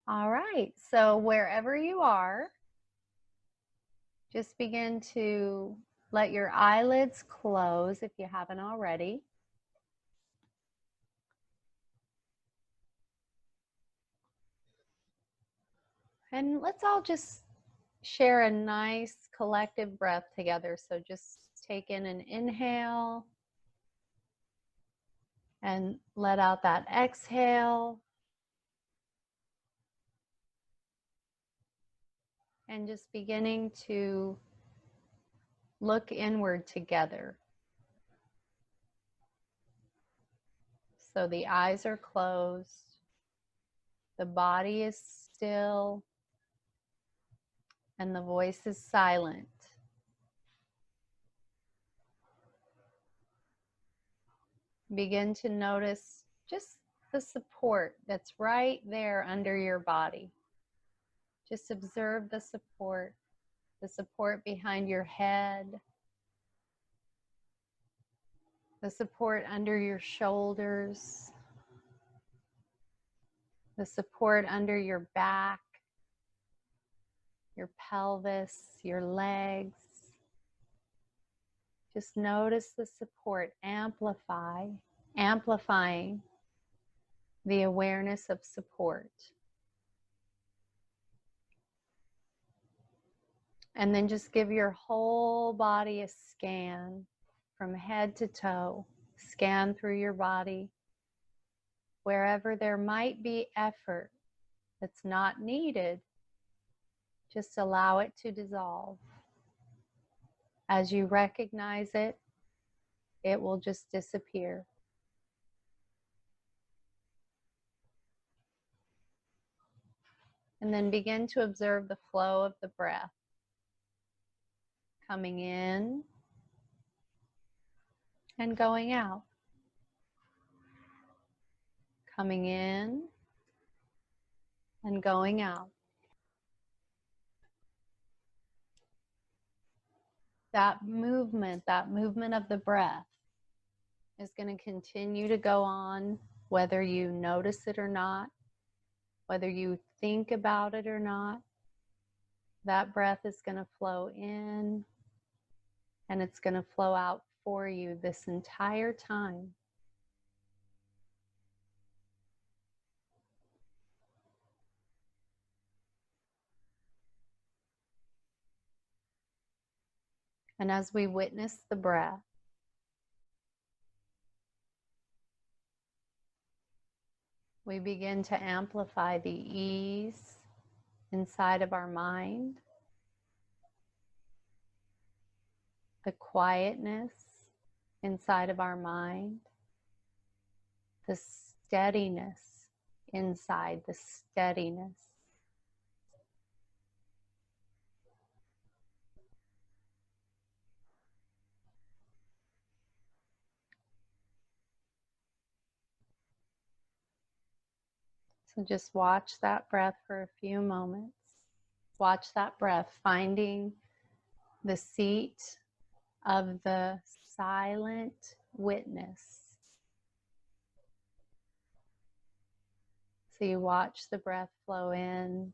All right, so wherever you are, just begin to let your eyelids close if you haven't already. And let's all just share a nice collective breath together. So just take in an inhale and let out that exhale. And just beginning to look inward together. So the eyes are closed, the body is still, and the voice is silent. Begin to notice just the support that's right there under your body. Just observe the support behind your head, the support under your shoulders, the support under your back, your pelvis, your legs. Just notice the support amplifying the awareness of support. And then just give your whole body a scan from head to toe. Scan through your body. Wherever there might be effort that's not needed, just allow it to dissolve. As you recognize it, it will just disappear. And then begin to observe the flow of the breath. Coming in and going out. Coming in and going out. That movement of the breath is going to continue to go on whether you notice it or not, whether you think about it or not. That breath is going to flow in and it's going to flow out for you this entire time. And as we witness the breath, we begin to amplify the ease inside of our mind, the quietness inside of our mind, the steadiness inside, the steadiness. So just watch that breath for a few moments. Watch that breath, finding the seat of the silent witness. So you watch the breath flow in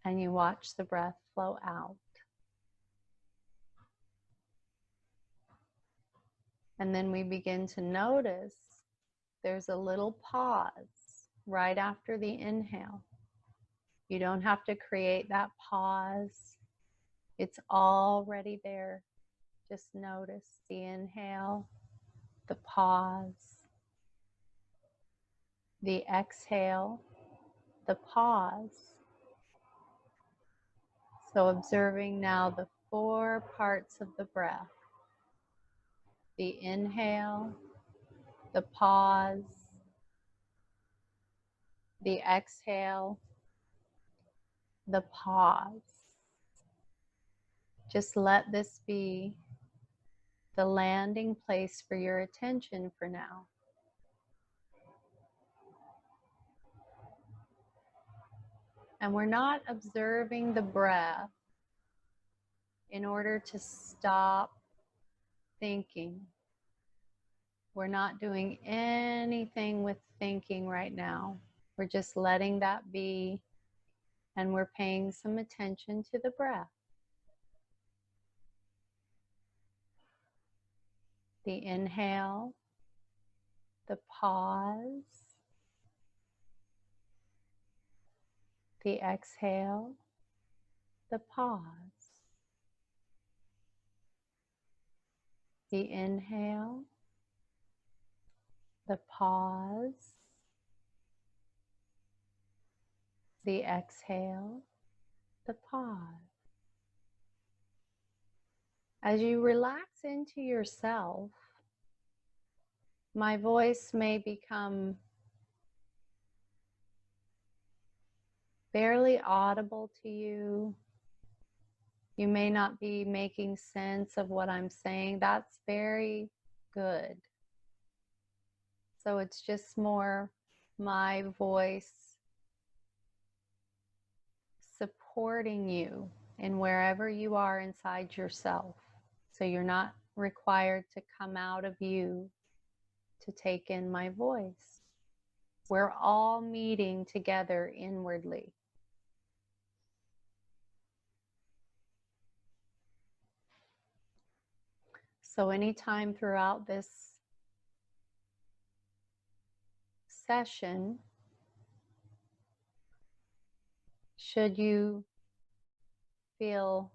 and you watch the breath flow out. And then we begin to notice there's a little pause right after the inhale. You don't have to create that pause. It's already there. Just notice the inhale, the pause, the exhale, the pause. So observing now the 4 parts of the breath. The inhale, the pause, the exhale, the pause. Just let this be the landing place for your attention for now. And we're not observing the breath in order to stop thinking. We're not doing anything with thinking right now. We're just letting that be, and we're paying some attention to the breath. The inhale, the pause, the exhale, the pause, the inhale, the pause, the exhale, the pause. As you relax into yourself, my voice may become barely audible to you. You may not be making sense of what I'm saying. That's very good. So it's just more my voice supporting you in wherever you are inside yourself. So you're not required to come out of you to take in my voice. We're all meeting together inwardly. So anytime throughout this session, should you feel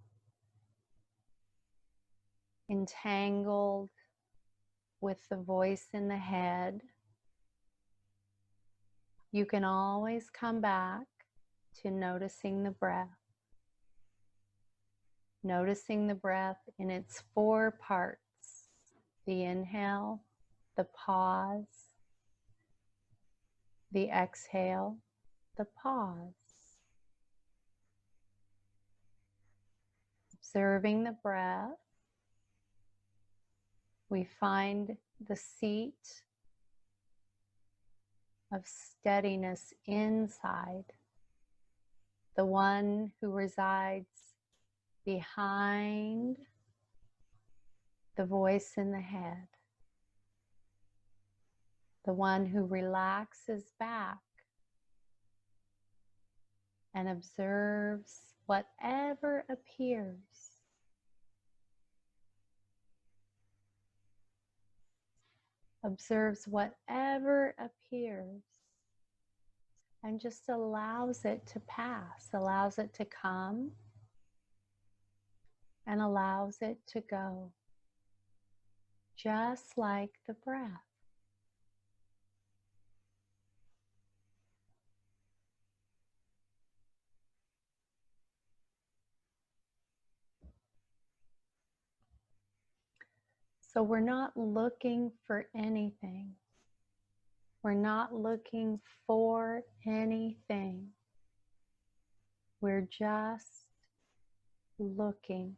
entangled with the voice in the head, you can always come back to noticing the breath. Noticing the breath in its 4 parts: the inhale, the pause, the exhale, the pause. Observing the breath, we find the seat of steadiness inside, the one who resides behind the voice in the head, the one who relaxes back and observes whatever appears. Observes whatever appears and just allows it to pass, allows it to come and allows it to go, just like the breath. So we're not looking for anything. We're not looking for anything. We're just looking.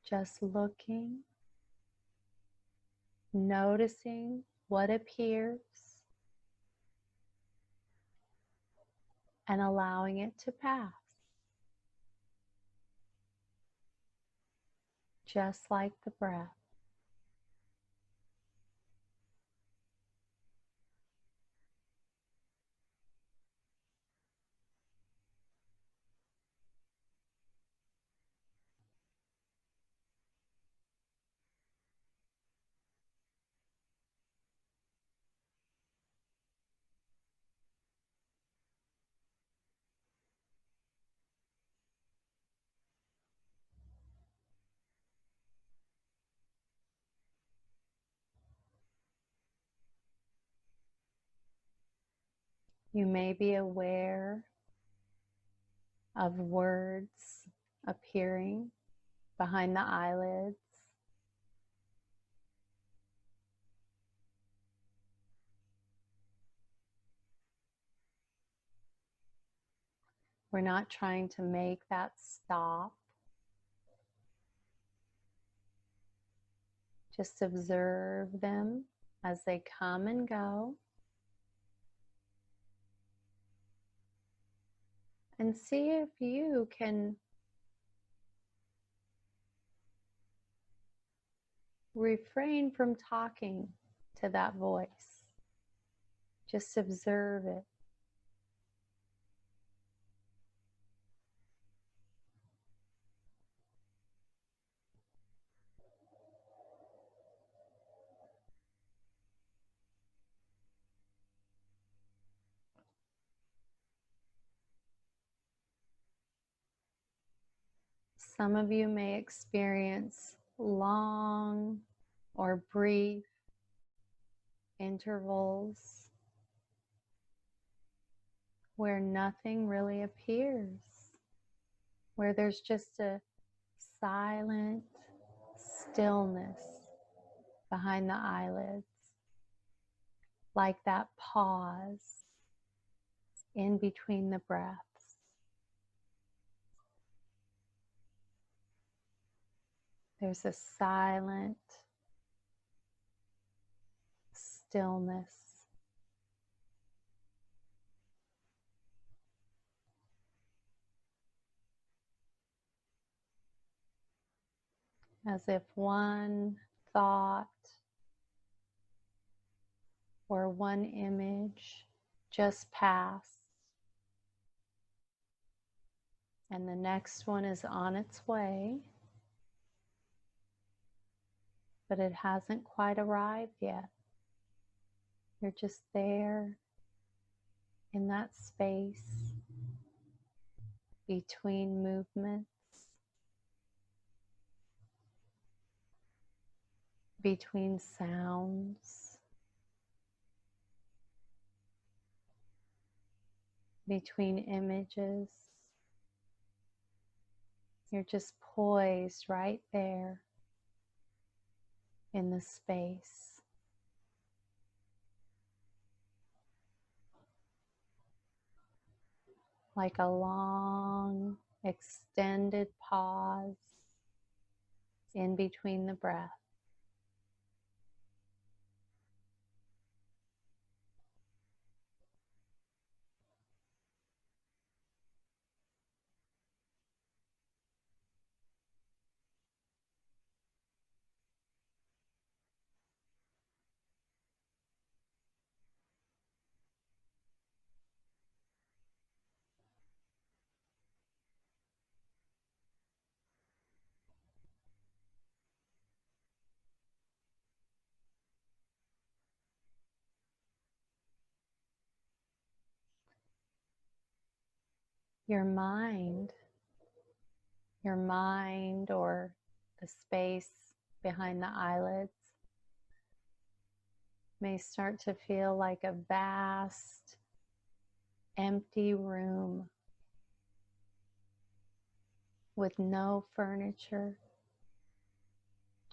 Just looking, noticing what appears, and allowing it to pass. Just like the breath. You may be aware of words appearing behind the eyelids. We're not trying to make that stop. Just observe them as they come and go. And see if you can refrain from talking to that voice. Just observe it. Some of you may experience long or brief intervals where nothing really appears, where there's just a silent stillness behind the eyelids, like that pause in between the breaths. There's a silent stillness. As if one thought or one image just passed, and the next one is on its way, but it hasn't quite arrived yet. You're just there in that space between movements, between sounds, between images. You're just poised right there in the space. Like a long, extended pause in between the breath. Your mind or the space behind the eyelids may start to feel like a vast, empty room with no furniture,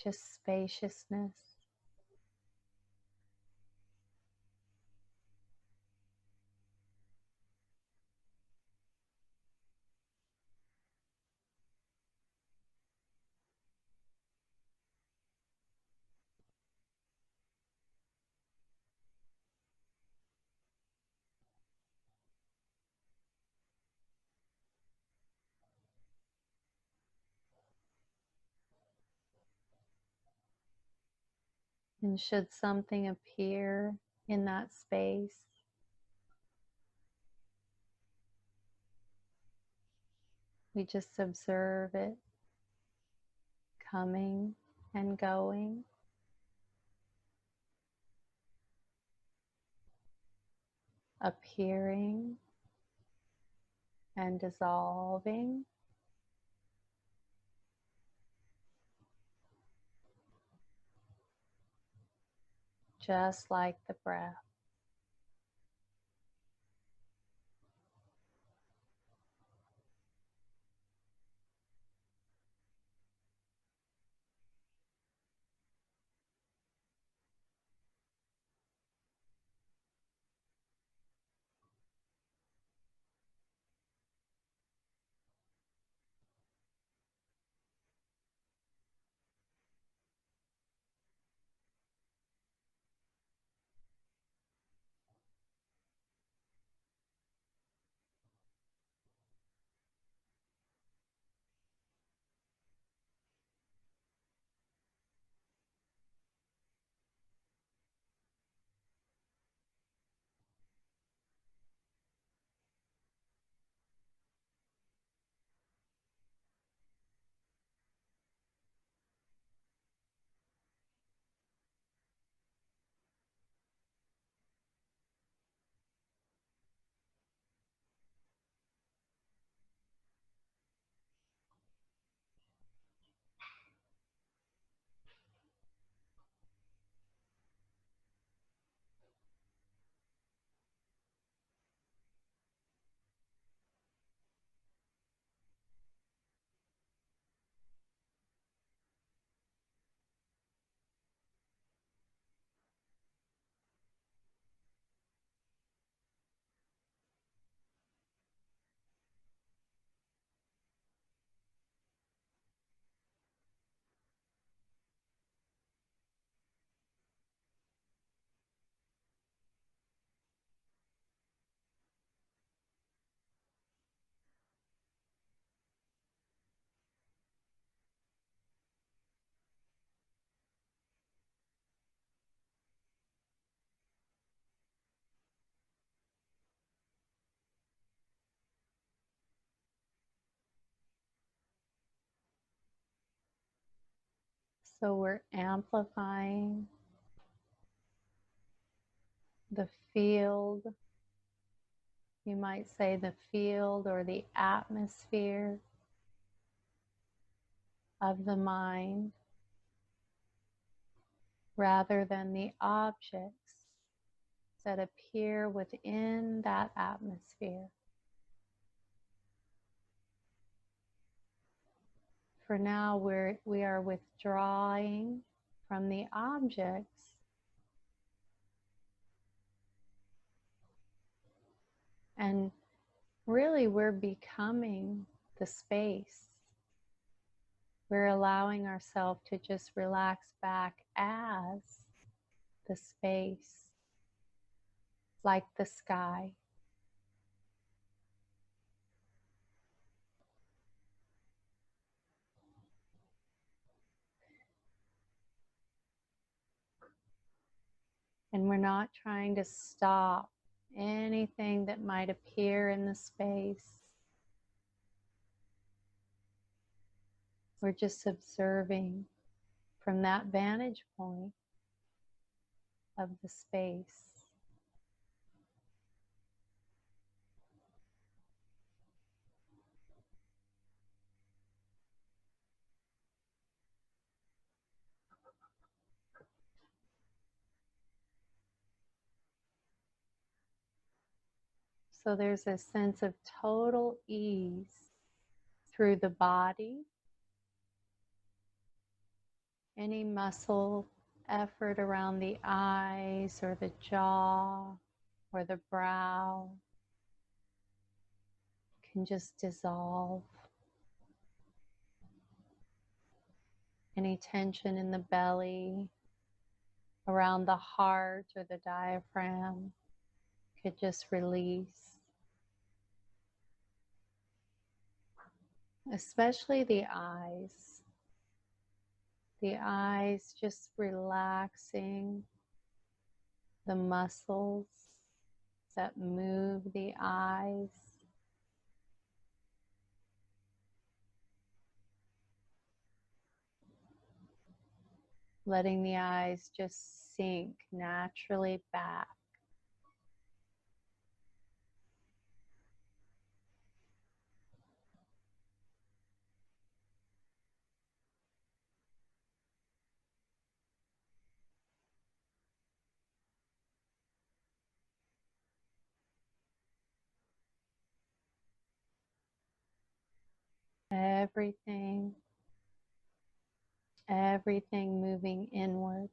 just spaciousness. And should something appear in that space, we just observe it coming and going, appearing and dissolving. Just like the breath. So we're amplifying the field. You might say the field or the atmosphere of the mind rather than the objects that appear within that atmosphere. For now, we are withdrawing from the objects and really we're becoming the space. We're allowing ourselves to just relax back as the space, like the sky. And we're not trying to stop anything that might appear in the space. We're just observing from that vantage point of the space. So there's a sense of total ease through the body. Any muscle effort around the eyes or the jaw or the brow can just dissolve. Any tension in the belly, around the heart or the diaphragm could just release. Especially the eyes. The eyes just relaxing the muscles that move the eyes. Letting the eyes just sink naturally back. Everything moving inward.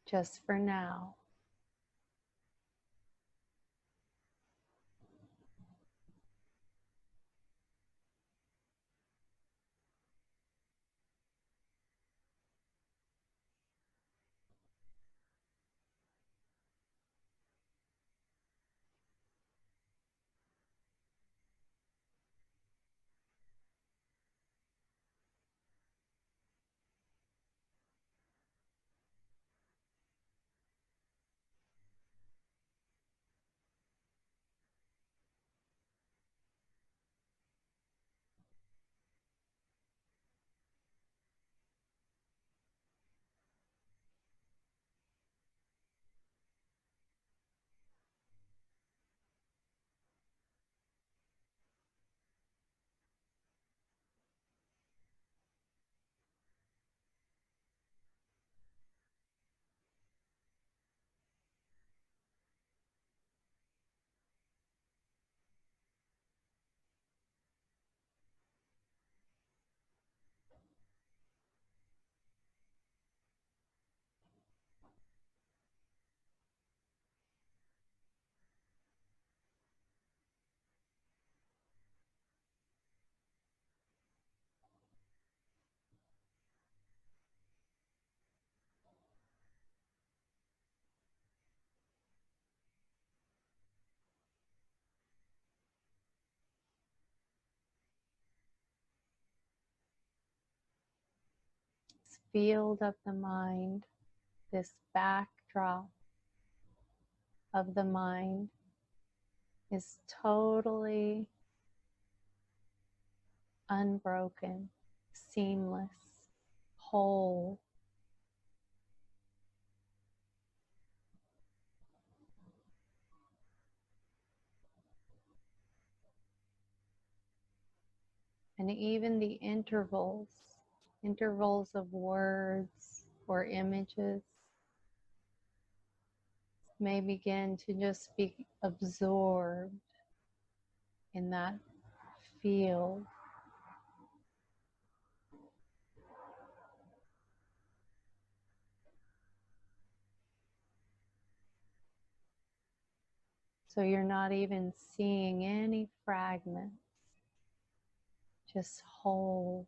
Just for now. This field of the mind, this backdrop of the mind is totally unbroken, seamless, whole. And even the intervals of words or images may begin to just be absorbed in that field. So you're not even seeing any fragments, just whole.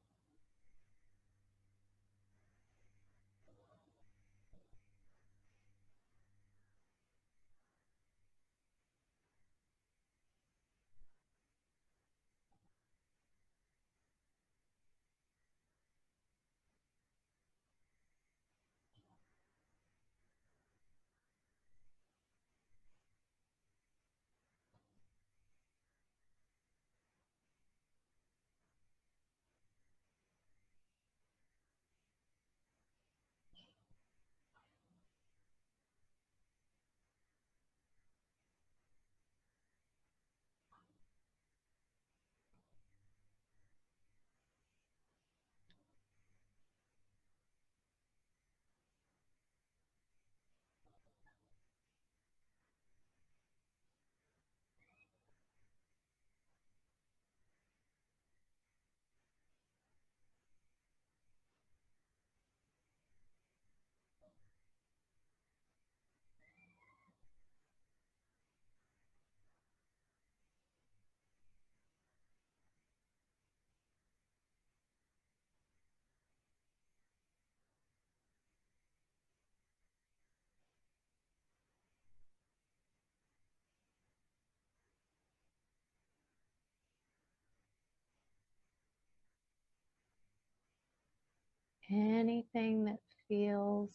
Anything that feels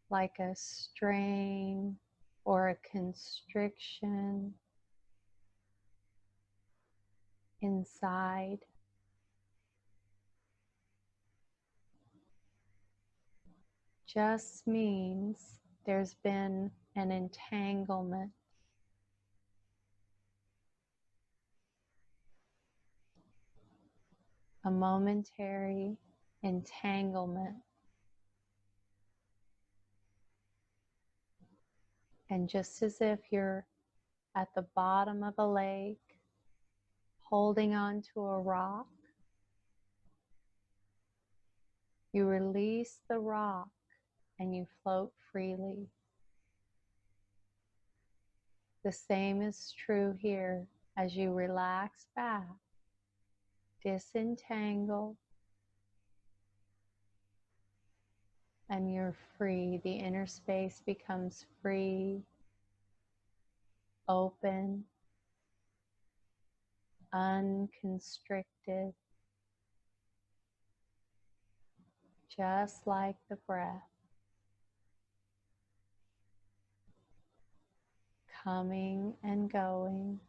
like a strain or a constriction inside, just means there's been an entanglement, a momentary entanglement. And just as if you're at the bottom of a lake, holding on to a rock, you release the rock and you float freely. The same is true here as you relax back, disentangle, and you're free. The inner space becomes free, open, unconstricted, just like the breath, coming and going.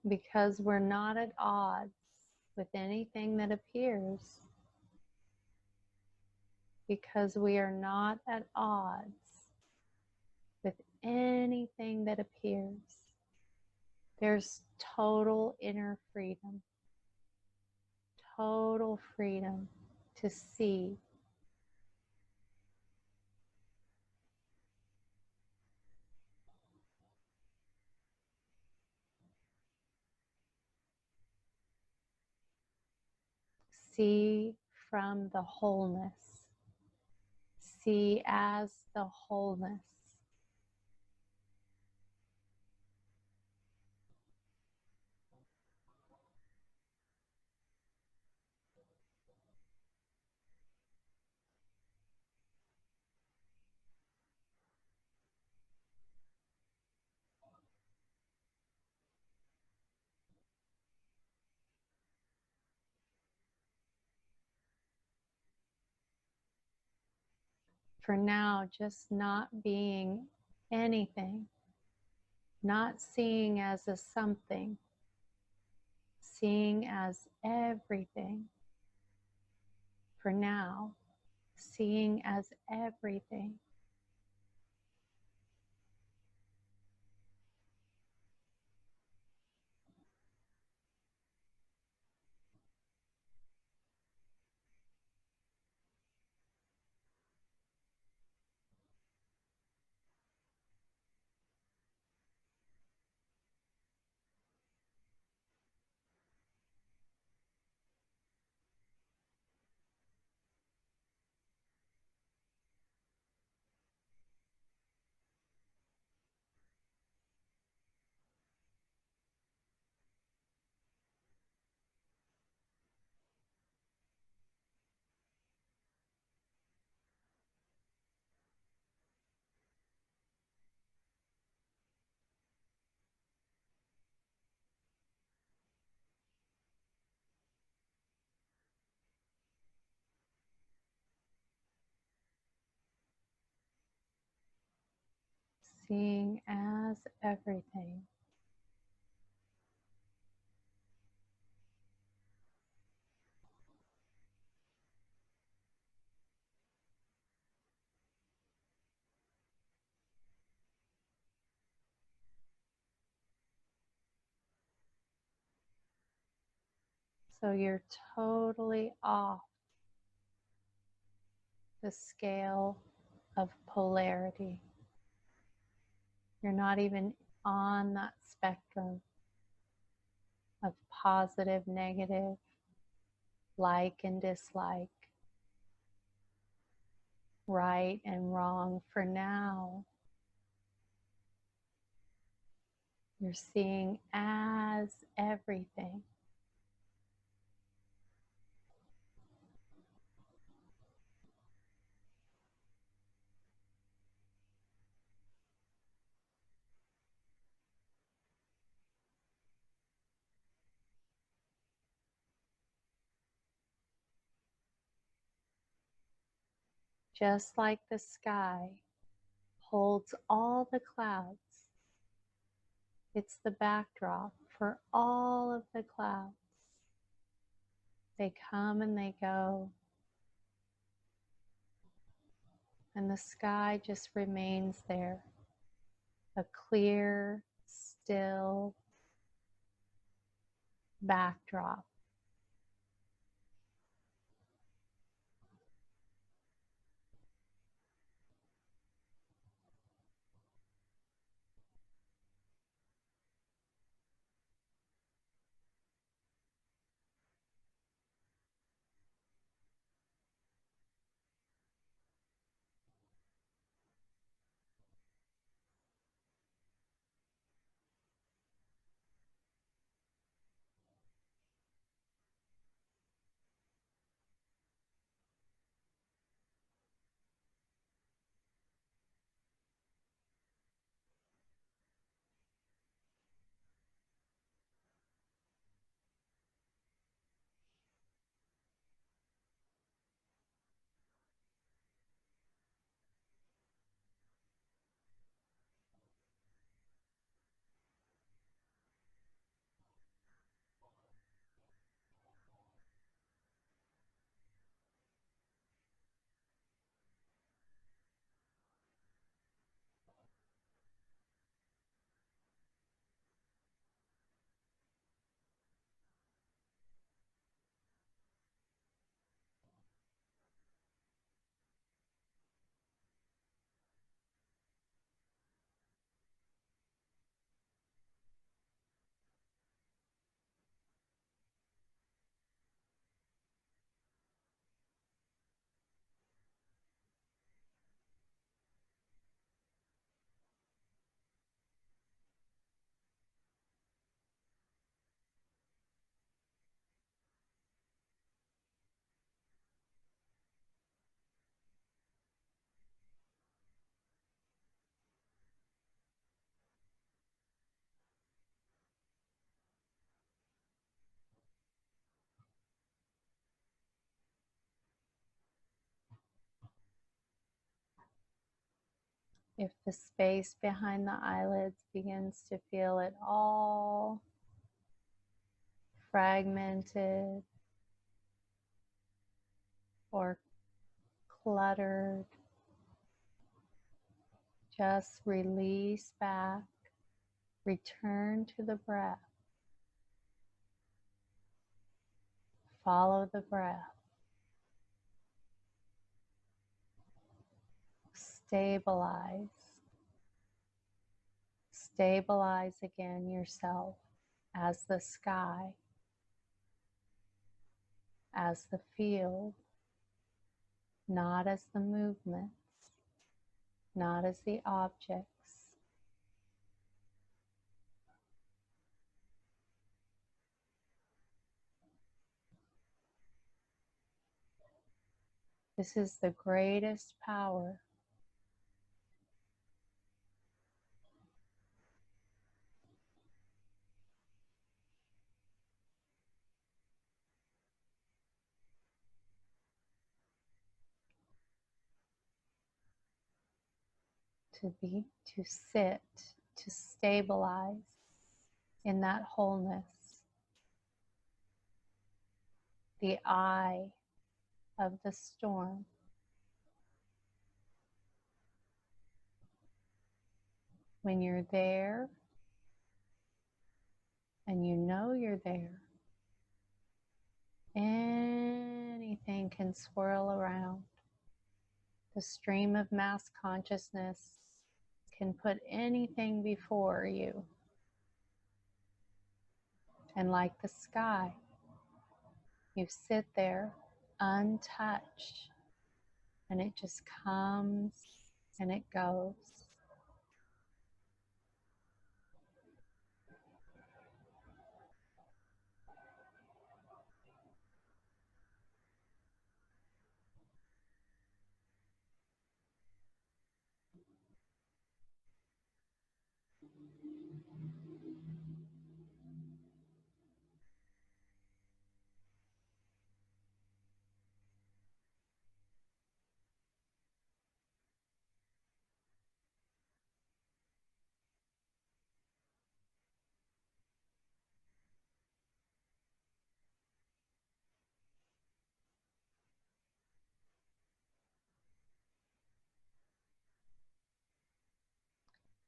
Because we're not at odds with anything that appears, because we are not at odds with anything that appears, there's total inner freedom, total freedom to see. See from the wholeness. See as the wholeness. for now, just not being anything, not seeing as a something, seeing as everything. For now, seeing as everything. Seeing as everything. So you're totally off the scale of polarity. You're not even on that spectrum of positive, negative, like and dislike, right and wrong. For now, you're seeing as everything. Just like the sky holds all the clouds, it's the backdrop for all of the clouds. They come and they go, and the sky just remains there, a clear, still backdrop. If the space behind the eyelids begins to feel at all fragmented or cluttered, just release back, return to the breath, follow the breath, stabilize, stabilize again yourself as the sky, as the field, not as the movements, not as the objects. This is the greatest power. To sit, to stabilize in that wholeness, the eye of the storm. When you're there and you know you're there, anything can swirl around. The stream of mass consciousness can put anything before you. And like the sky, you sit there untouched, and it just comes and it goes.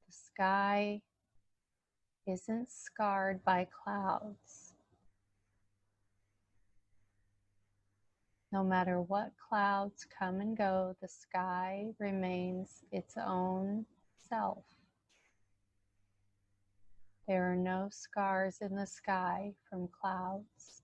The sky isn't scarred by clouds. No matter what clouds come and go, the sky remains its own self. There are no scars in the sky from clouds.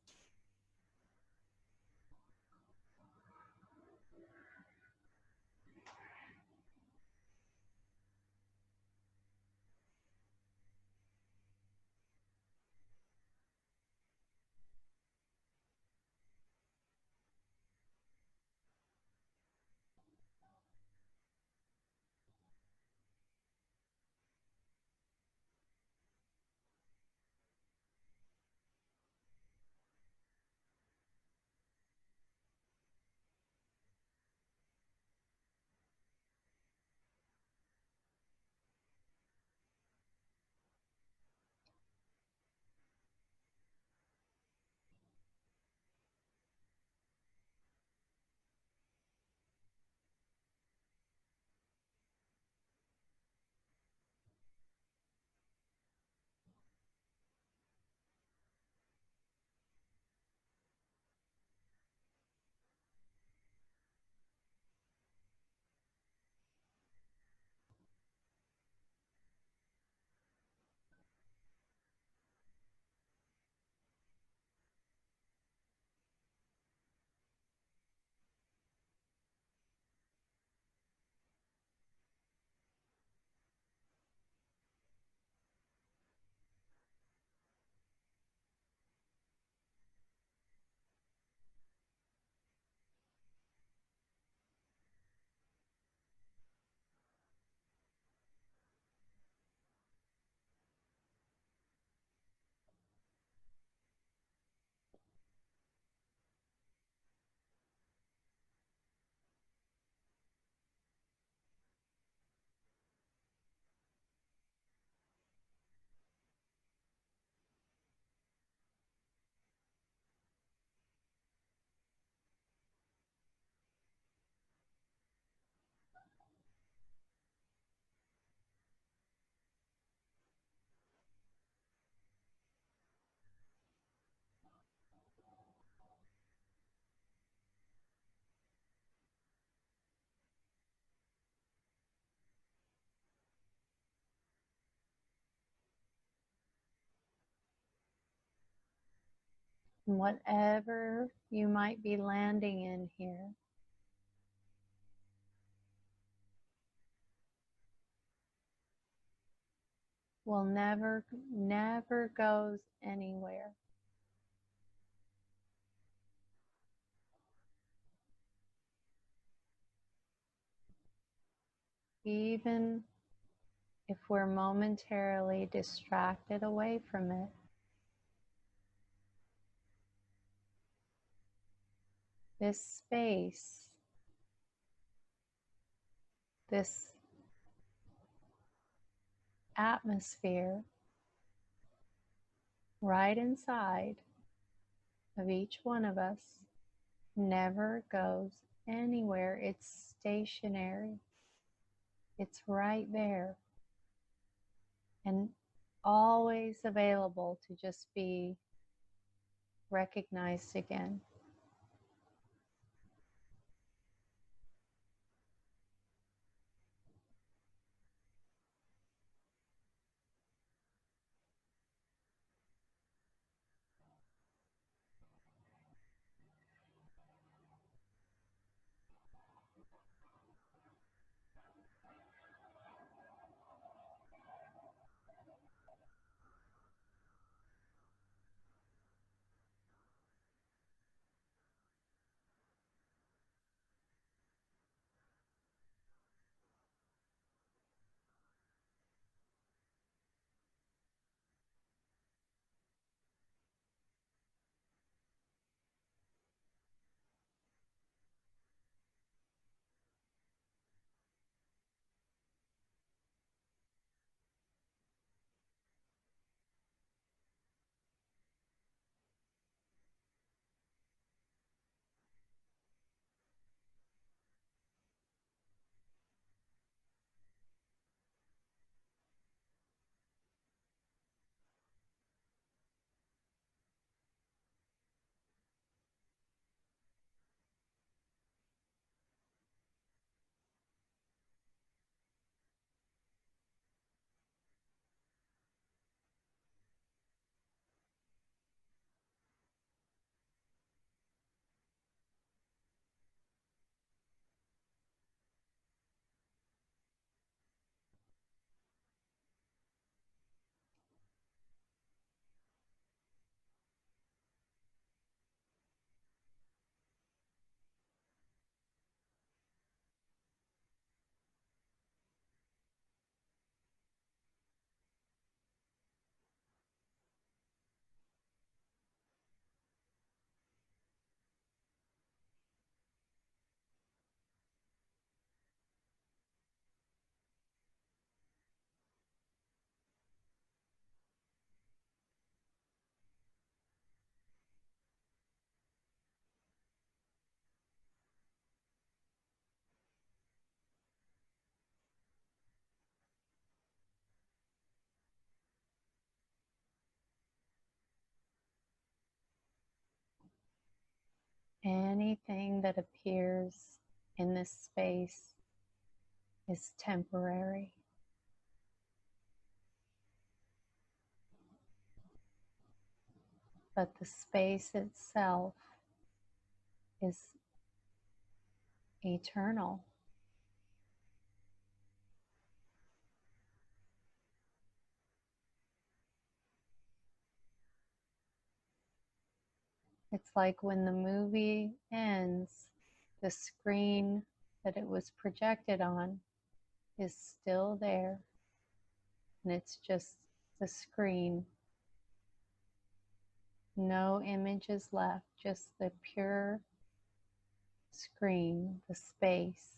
And whatever you might be landing in here, will never, never goes anywhere. Even if we're momentarily distracted away from it. This space, this atmosphere right inside of each one of us never goes anywhere. It's stationary. It's right there and always available to just be recognized again. Anything that appears in this space is temporary. But the space itself is eternal. It's like when the movie ends, the screen that it was projected on is still there, and it's just the screen. No images left, just the pure screen, the space.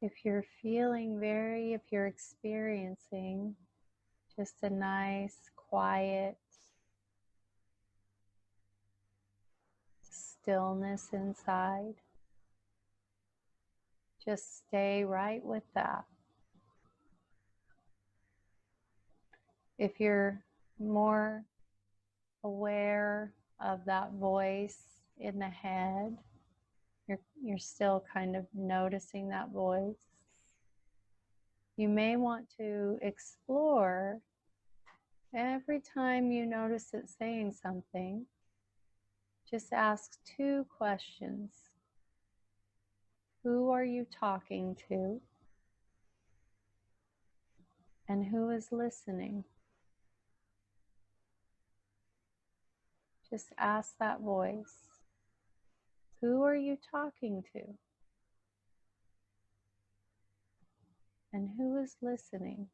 If you're experiencing just a nice, quiet stillness inside, just stay right with that. If you're more aware of that voice in the head, you're still kind of noticing that voice. You may want to explore every time you notice it saying something, just ask 2 questions. Who are you talking to? And who is listening? Just ask that voice. Who are you talking to? And who is listening?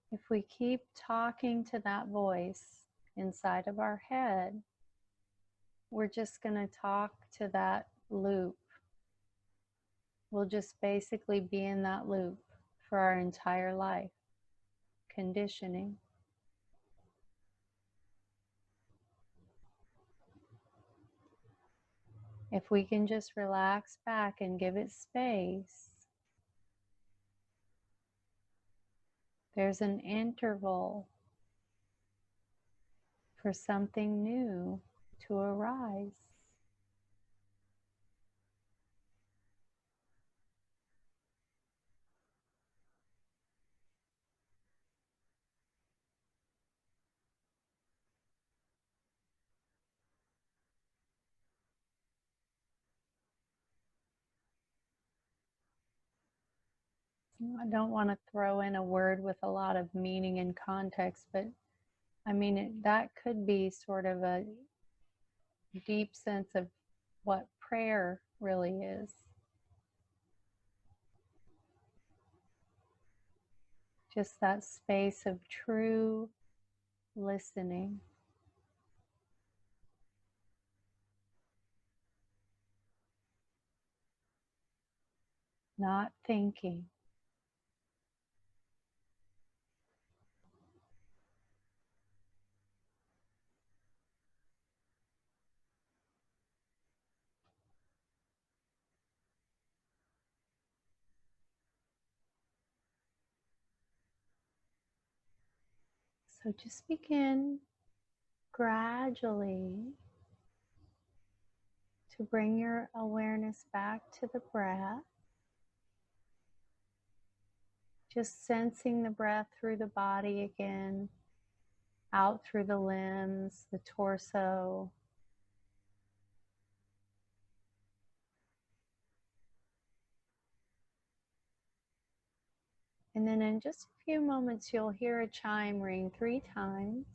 If we keep talking to that voice inside of our head, we're just going to talk to that loop. We'll just basically be in that loop for our entire life, conditioning. If we can just relax back and give it space, there's an interval for something new to arise. I don't want to throw in a word with a lot of meaning and context, but I mean, that could be sort of a deep sense of what prayer really is. Just that space of true listening. Not thinking. So just begin gradually to bring your awareness back to the breath. Just sensing the breath through the body again, out through the limbs, the torso. And then in just a few moments, you'll hear a chime ring 3 times.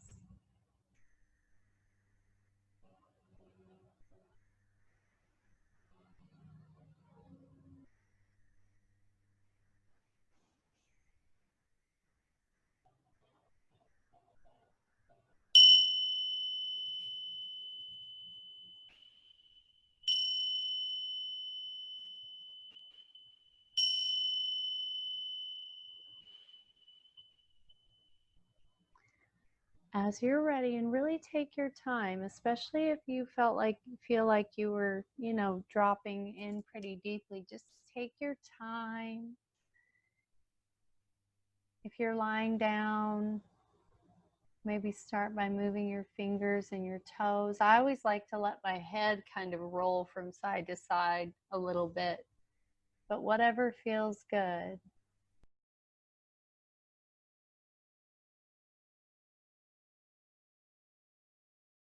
As you're ready, and really take your time, especially if you feel like you were, dropping in pretty deeply. Just take your time. If you're lying down, maybe start by moving your fingers and your toes. I always like to let my head kind of roll from side to side a little bit, but whatever feels good.